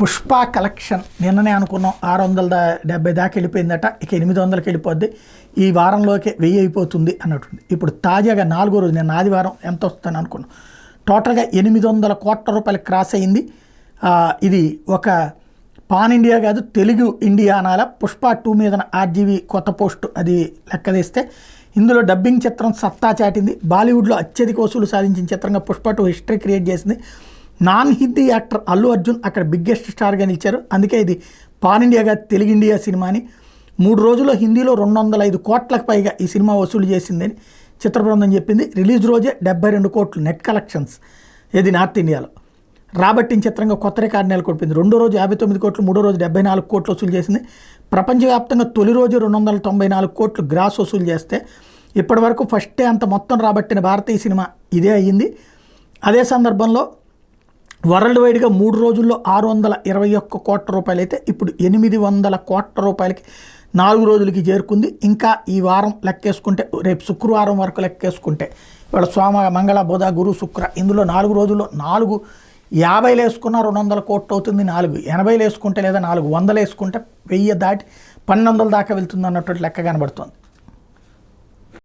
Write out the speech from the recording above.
Pushpa collection నిన్ననే అనుకున్నాం 670 దాకా వెళ్ళిపోయిందట, ఇక 800కి వెళ్ళిపోద్ది, ఈ వారంలోకి 1000 అయిపోతుంది అన్నట్టుంది. ఇప్పుడు తాజాగా 4వ రోజు, నిన్న ఆదివారం ఎంత వస్తుందని అనుకున్నాం, టోటల్గా 800 కోట్ల రూపాయలు క్రాస్ అయింది. ఇది ఒక పాన్ ఇండియా కాదు, తెలుగు ఇండియా అనాల. పుష్ప 2 మీద ఆర్జీవీ కొత్త పోస్టు అది లెక్కదీస్తే ఇందులో డబ్బింగ్ చిత్రం సత్తా చాటింది. బాలీవుడ్లో అత్యధిక వసూలు సాధించిన చిత్రంగా పుష్ప 2 హిస్టరీ క్రియేట్ చేసింది. నాన్ హిందీ యాక్టర్ అల్లు అర్జున్ అక్కడ బిగ్గెస్ట్ స్టార్గా నిలిచారు. అందుకే ఇది పాన్ ఇండియాగా తెలుగు ఇండియా సినిమాని 3 రోజుల్లో హిందీలో 205 కోట్లకు పైగా ఈ సినిమా వసూలు చేసిందని చిత్ర బృందం చెప్పింది. రిలీజ్ రోజే 72 కోట్లు నెట్ కలెక్షన్స్ ఇది నార్త్ ఇండియాలో రాబట్టిన చిత్రంగా కొత్త రికార్డు నెలకొల్పింది. 2వ రోజు 59 కోట్లు, 3వ రోజు 74 కోట్లు వసూలు చేసింది. ప్రపంచవ్యాప్తంగా తొలి రోజు 294 కోట్లు గ్రాస్ వసూలు చేస్తే ఇప్పటి వరకు ఫస్ట్ డే అంత మొత్తం రాబట్టిన భారతీయ సినిమా ఇదే అయ్యింది. అదే సందర్భంలో వరల్డ్ వైడ్గా 3 రోజుల్లో 621 కోట్ల రూపాయలు అయితే ఇప్పుడు 800 కోట్ల రూపాయలకి 4 రోజులకి చేరుకుంది. ఇంకా ఈ వారం లెక్కేసుకుంటే రేపు శుక్రవారం వరకు లెక్కేసుకుంటే ఇవాళ సోమ, మంగళ, బుధ, గురు, శుక్ర, ఇందులో 4 రోజుల్లో 450 వేసుకున్న 200 కోట్లు అవుతుంది. 480 వేసుకుంటే లేదా 400 వేసుకుంటే 1000 దాటి 1200 దాకా వెళ్తుంది అన్నట్టు లెక్క కనబడుతుంది.